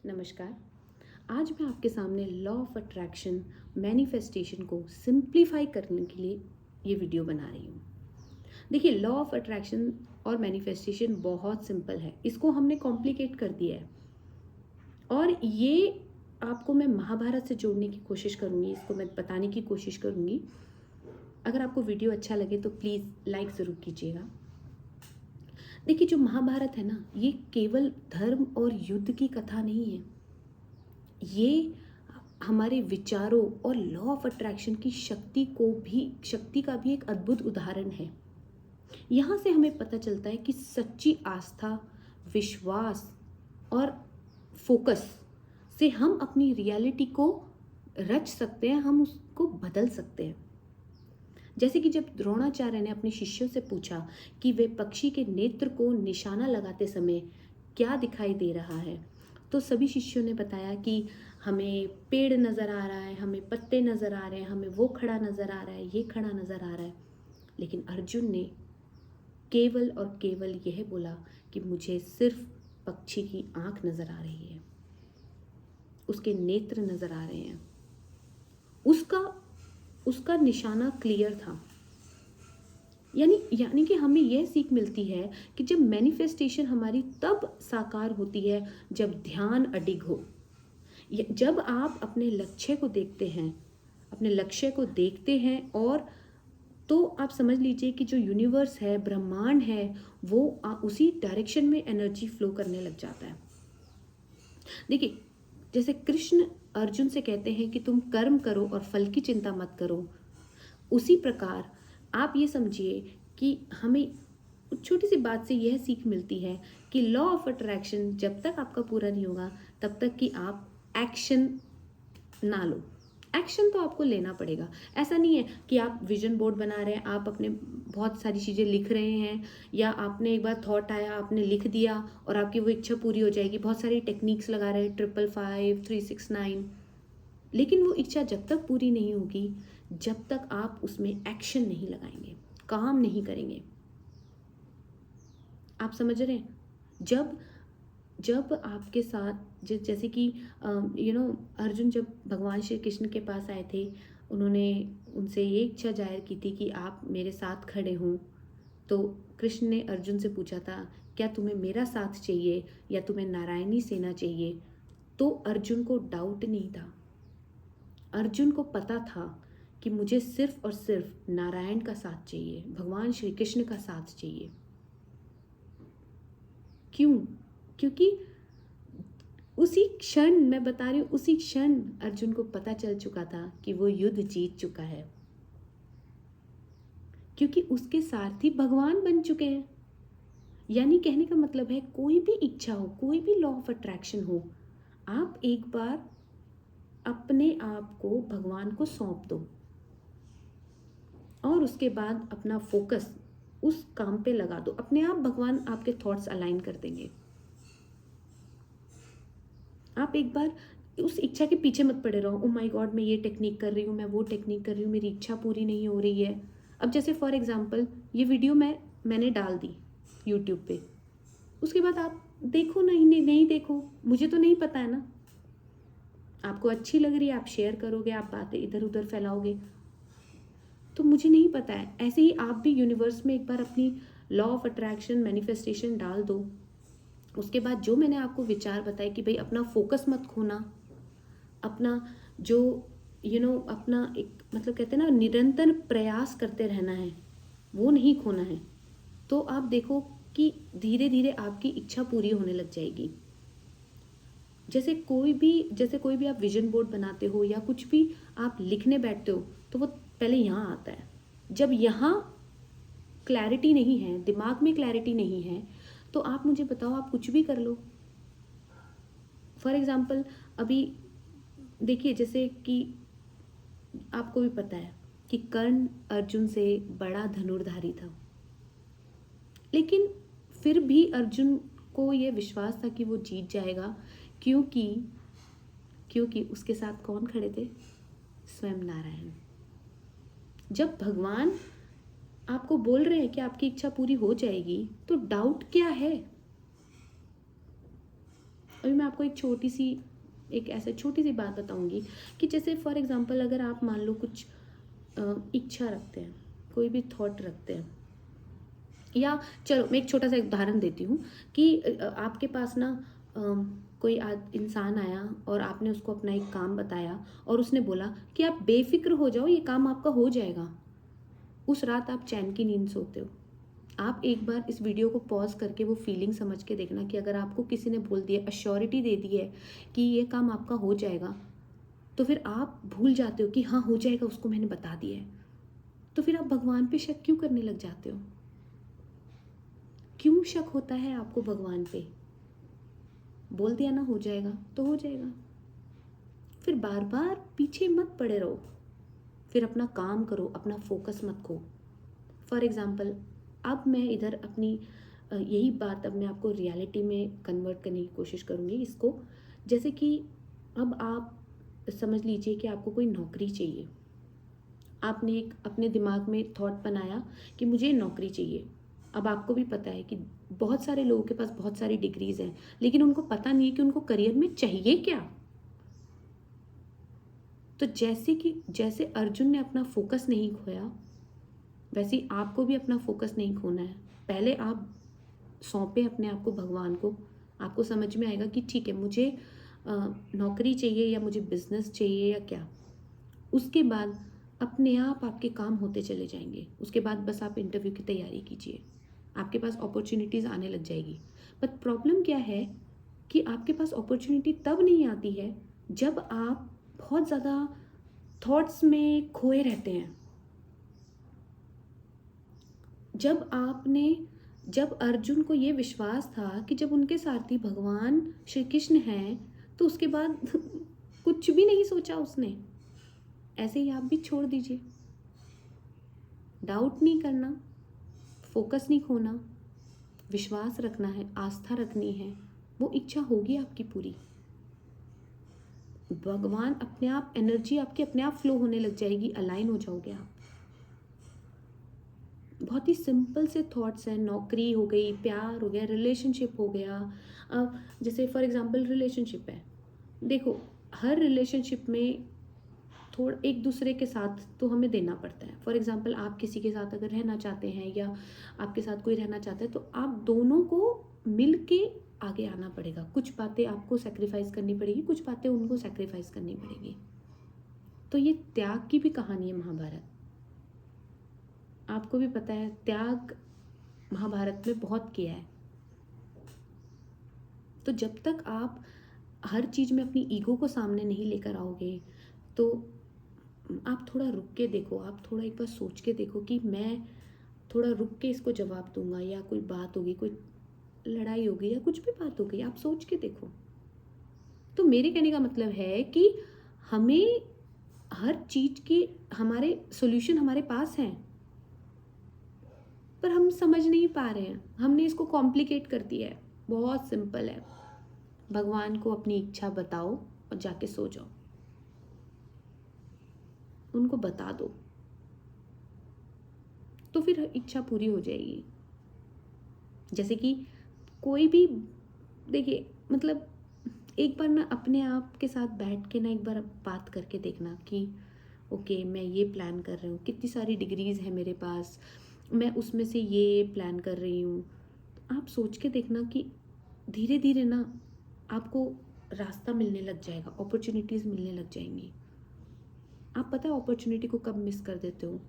नमस्कार। आज मैं आपके सामने लॉ ऑफ अट्रैक्शन मैनिफेस्टेशन को सिंप्लीफाई करने के लिए ये वीडियो बना रही हूँ। देखिए, लॉ ऑफ अट्रैक्शन और मैनिफेस्टेशन बहुत सिंपल है, इसको हमने कॉम्प्लिकेट कर दिया है। और ये आपको मैं महाभारत से जोड़ने की कोशिश करूँगी, इसको मैं बताने की कोशिश करूँगी। अगर आपको वीडियो अच्छा लगे तो प्लीज़ लाइक ज़रूर कीजिएगा। देखिए, जो महाभारत है ना, ये केवल धर्म और युद्ध की कथा नहीं है। ये हमारे विचारों और लॉ ऑफ अट्रैक्शन की शक्ति का भी एक अद्भुत उदाहरण है। यहाँ से हमें पता चलता है कि सच्ची आस्था, विश्वास और फोकस से हम अपनी रियलिटी को रच सकते हैं, हम उसको बदल सकते हैं। जैसे कि जब द्रोणाचार्य ने अपने शिष्यों से पूछा कि वे पक्षी के नेत्र को निशाना लगाते समय क्या दिखाई दे रहा है, तो सभी शिष्यों ने बताया कि हमें पेड़ नज़र आ रहा है, हमें पत्ते नज़र आ रहे हैं, हमें वो खड़ा नज़र आ रहा है, ये खड़ा नज़र आ रहा है। लेकिन अर्जुन ने केवल और केवल यह बोला कि मुझे सिर्फ पक्षी की आंख नज़र आ रही है, उसके नेत्र नज़र आ रहे हैं। उसका निशाना क्लियर था। यानी कि हमें यह सीख मिलती है कि जब मैनिफेस्टेशन हमारी तब साकार होती है जब ध्यान अडिग हो। जब आप अपने लक्ष्य को देखते हैं और तो आप समझ लीजिए कि जो यूनिवर्स है, ब्रह्मांड है, वो उसी डायरेक्शन में एनर्जी फ्लो करने लग जाता है। देखिए, जैसे कृष्ण अर्जुन से कहते हैं कि तुम कर्म करो और फल की चिंता मत करो, उसी प्रकार आप ये समझिए कि हमें छोटी सी बात से यह सीख मिलती है कि लॉ ऑफ अट्रैक्शन जब तक आपका पूरा नहीं होगा तब तक कि आप एक्शन ना लो। एक्शन तो आपको लेना पड़ेगा। ऐसा नहीं है कि आप विजन बोर्ड बना रहे हैं, आप अपने बहुत सारी चीज़ें लिख रहे हैं, या आपने एक बार थॉट आया, आपने लिख दिया और आपकी वो इच्छा पूरी हो जाएगी। बहुत सारी टेक्निक्स लगा रहे हैं, 555, 369, लेकिन वो इच्छा जब तक पूरी नहीं होगी, जब तक आप उसमें एक्शन नहीं लगाएंगे, काम नहीं करेंगे। आप समझ रहे हैं? जब आपके साथ जैसे कि अर्जुन जब भगवान श्री कृष्ण के पास आए थे, उन्होंने उनसे ये इच्छा जाहिर की थी कि आप मेरे साथ खड़े हों। तो कृष्ण ने अर्जुन से पूछा था, क्या तुम्हें मेरा साथ चाहिए या तुम्हें नारायणी सेना चाहिए? तो अर्जुन को डाउट नहीं था। अर्जुन को पता था कि मुझे सिर्फ और सिर्फ नारायण का साथ चाहिए, भगवान श्री कृष्ण का साथ चाहिए। क्यों? क्योंकि उसी क्षण, मैं बता रही हूँ, उसी क्षण अर्जुन को पता चल चुका था कि वो युद्ध जीत चुका है, क्योंकि उसके सारथी भगवान बन चुके हैं। यानी कहने का मतलब है, कोई भी इच्छा हो, कोई भी लॉ ऑफ अट्रैक्शन हो, आप एक बार अपने आप को भगवान को सौंप दो और उसके बाद अपना फोकस उस काम पे लगा दो। अपने आप भगवान आपके थॉट्स अलाइन कर देंगे। आप एक बार उस इच्छा के पीछे मत पड़े रहो, ओ माय गॉड, मैं ये टेक्निक कर रही हूँ, मैं वो टेक्निक कर रही हूँ, मेरी इच्छा पूरी नहीं हो रही है। अब जैसे फॉर एग्जांपल ये वीडियो मैंने डाल दी यूट्यूब पे, उसके बाद आप देखो नहीं देखो, मुझे तो नहीं पता है ना। आपको अच्छी लग रही है, आप शेयर करोगे, आप बातें इधर उधर फैलाओगे, तो मुझे नहीं पता है। ऐसे ही आप भी यूनिवर्स में एक बार अपनी लॉ ऑफ अट्रैक्शन मैनिफेस्टेशन डाल दो। उसके बाद जो मैंने आपको विचार बताए कि भाई अपना फोकस मत खोना, अपना जो अपना एक मतलब कहते हैं ना, निरंतर प्रयास करते रहना है, वो नहीं खोना है, तो आप देखो कि धीरे धीरे आपकी इच्छा पूरी होने लग जाएगी। जैसे कोई भी आप विजन बोर्ड बनाते हो या कुछ भी आप लिखने बैठते हो, तो वो पहले यहाँ आता है। जब यहाँ क्लैरिटी नहीं है, दिमाग में क्लैरिटी नहीं है, तो आप मुझे बताओ, आप कुछ भी कर लो। फॉर एग्जाम्पल अभी देखिए, जैसे कि आपको भी पता है कि कर्ण अर्जुन से बड़ा धनुर्धारी था, लेकिन फिर भी अर्जुन को यह विश्वास था कि वो जीत जाएगा, क्योंकि उसके साथ कौन खड़े थे? स्वयं नारायण। जब भगवान आपको बोल रहे हैं कि आपकी इच्छा पूरी हो जाएगी, तो डाउट क्या है? अभी मैं आपको एक ऐसे छोटी सी बात बताऊंगी कि जैसे फॉर एग्जांपल अगर आप मान लो कुछ इच्छा रखते हैं, कोई भी थॉट रखते हैं, या चलो मैं एक छोटा सा उदाहरण देती हूँ कि आपके पास ना कोई इंसान आया और आपने उसको अपना एक काम बताया और उसने बोला कि आप बेफिक्र हो जाओ, ये काम आपका हो जाएगा। उस रात आप चैन की नींद सोते हो। आप एक बार इस वीडियो को पॉज करके वो फीलिंग समझ के देखना कि अगर आपको किसी ने बोल दिया, अश्योरिटी दे दी है कि ये काम आपका हो जाएगा, तो फिर आप भूल जाते हो कि हाँ हो जाएगा, उसको मैंने बता दिया है। तो फिर आप भगवान पे शक क्यों करने लग जाते हो? क्यों शक होता है आपको भगवान पे? बोल दिया ना हो जाएगा तो हो जाएगा। फिर बार बार पीछे मत पड़े रहो, फिर अपना काम करो, अपना फोकस मत खो। फॉर एग्जाम्पल अब मैं इधर अपनी यही बात अब मैं आपको रियलिटी में कन्वर्ट करने की कोशिश करूँगी इसको। जैसे कि अब आप समझ लीजिए कि आपको कोई नौकरी चाहिए। आपने एक अपने दिमाग में थॉट बनाया कि मुझे नौकरी चाहिए। अब आपको भी पता है कि बहुत सारे लोगों के पास बहुत सारी डिग्रीज हैं, लेकिन उनको पता नहीं है कि उनको करियर में चाहिए क्या। तो जैसे अर्जुन ने अपना फोकस नहीं खोया, वैसे ही आपको भी अपना फोकस नहीं खोना है। पहले आप सौंपे अपने आप को भगवान को। आपको समझ में आएगा कि ठीक है मुझे नौकरी चाहिए या मुझे बिजनेस चाहिए या क्या। उसके बाद अपने आप आपके काम होते चले जाएंगे। उसके बाद बस आप इंटरव्यू की तैयारी कीजिए, आपके पास अपॉर्चुनिटीज़ आने लग जाएगी। बट प्रॉब्लम क्या है कि आपके पास अपॉर्चुनिटी तब नहीं आती है जब आप बहुत ज़्यादा थॉट्स में खोए रहते हैं। जब अर्जुन को ये विश्वास था कि जब उनके सारथी भगवान श्री कृष्ण हैं, तो उसके बाद कुछ भी नहीं सोचा उसने। ऐसे ही आप भी छोड़ दीजिए। डाउट नहीं करना, फोकस नहीं खोना, विश्वास रखना है, आस्था रखनी है, वो इच्छा होगी आपकी पूरी। भगवान अपने आप, एनर्जी आपकी अपने आप फ्लो होने लग जाएगी, अलाइन हो जाओगे आप। बहुत ही सिंपल से थॉट्स हैं। नौकरी हो गई, प्यार हो गया, रिलेशनशिप हो गया। अब जैसे फॉर एग्जांपल रिलेशनशिप है, देखो हर रिलेशनशिप में थोड़ा एक दूसरे के साथ तो हमें देना पड़ता है। फॉर एग्जांपल आप किसी के साथ अगर रहना चाहते हैं या आपके साथ कोई रहना चाहता है, तो आप दोनों को मिल के आगे आना पड़ेगा। कुछ बातें आपको सेक्रीफाइस करनी पड़ेगी, कुछ बातें उनको सेक्रीफाइस करनी पड़ेगी। तो ये त्याग की भी कहानी है महाभारत। आपको भी पता है त्याग महाभारत में बहुत किया है। तो जब तक आप हर चीज़ में अपनी ईगो को सामने नहीं लेकर आओगे, तो आप थोड़ा रुक के देखो, आप थोड़ा एक बार सोच के देखो कि मैं थोड़ा रुक के इसको जवाब दूंगा, या कोई बात होगी, कोई लड़ाई होगी या कुछ भी बात होगी, आप सोच के देखो। तो मेरे कहने का मतलब है कि हमें हर चीज़ की हमारे सॉल्यूशन हमारे पास हैं, पर हम समझ नहीं पा रहे हैं। हमने इसको कॉम्प्लिकेट कर दिया है। बहुत सिंपल है। भगवान को अपनी इच्छा बताओ और जाके सो जाओ, उनको बता दो, तो फिर इच्छा पूरी हो जाएगी। जैसे कि कोई भी, देखिए मतलब एक बार ना अपने आप के साथ बैठ के ना एक बार बात करके देखना कि ओके मैं ये प्लान कर रही हूँ, कितनी सारी डिग्रीज है मेरे पास, मैं उसमें से ये प्लान कर रही हूँ। तो आप सोच के देखना कि धीरे धीरे ना आपको रास्ता मिलने लग जाएगा, अपॉर्चुनिटीज़ मिलने लग जाएंगी। आप पता है अपॉर्चुनिटी को कब मिस कर देते हो?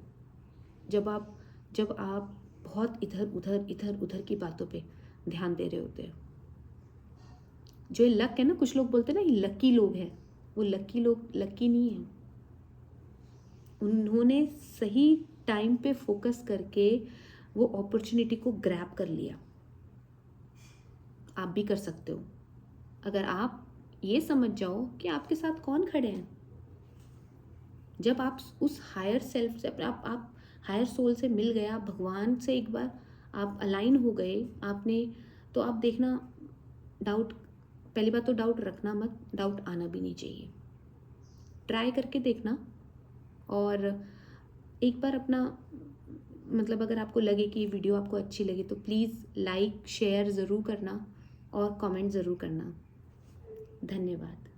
जब आप बहुत इधर उधर की बातों पे ध्यान दे रहे होते हैं। जो ये लक है ना, कुछ लोग बोलते हैं ना ये लकी लोग हैं, वो लकी लोग लकी नहीं है। उन्होंने सही टाइम पे फोकस करके वो अपॉर्चुनिटी को ग्रैब कर लिया। आप भी कर सकते हो अगर आप ये समझ जाओ कि आपके साथ कौन खड़े हैं। जब आप उस हायर सेल्फ से आप हायर सोल से मिल गए, आप भगवान से एक बार आप अलाइन हो गए आपने, तो आप देखना डाउट, पहली बात तो डाउट रखना मत, डाउट आना भी नहीं चाहिए। ट्राई करके देखना, और एक बार अपना मतलब अगर आपको लगे कि ये वीडियो आपको अच्छी लगी तो प्लीज़ लाइक शेयर ज़रूर करना और कमेंट ज़रूर करना। धन्यवाद।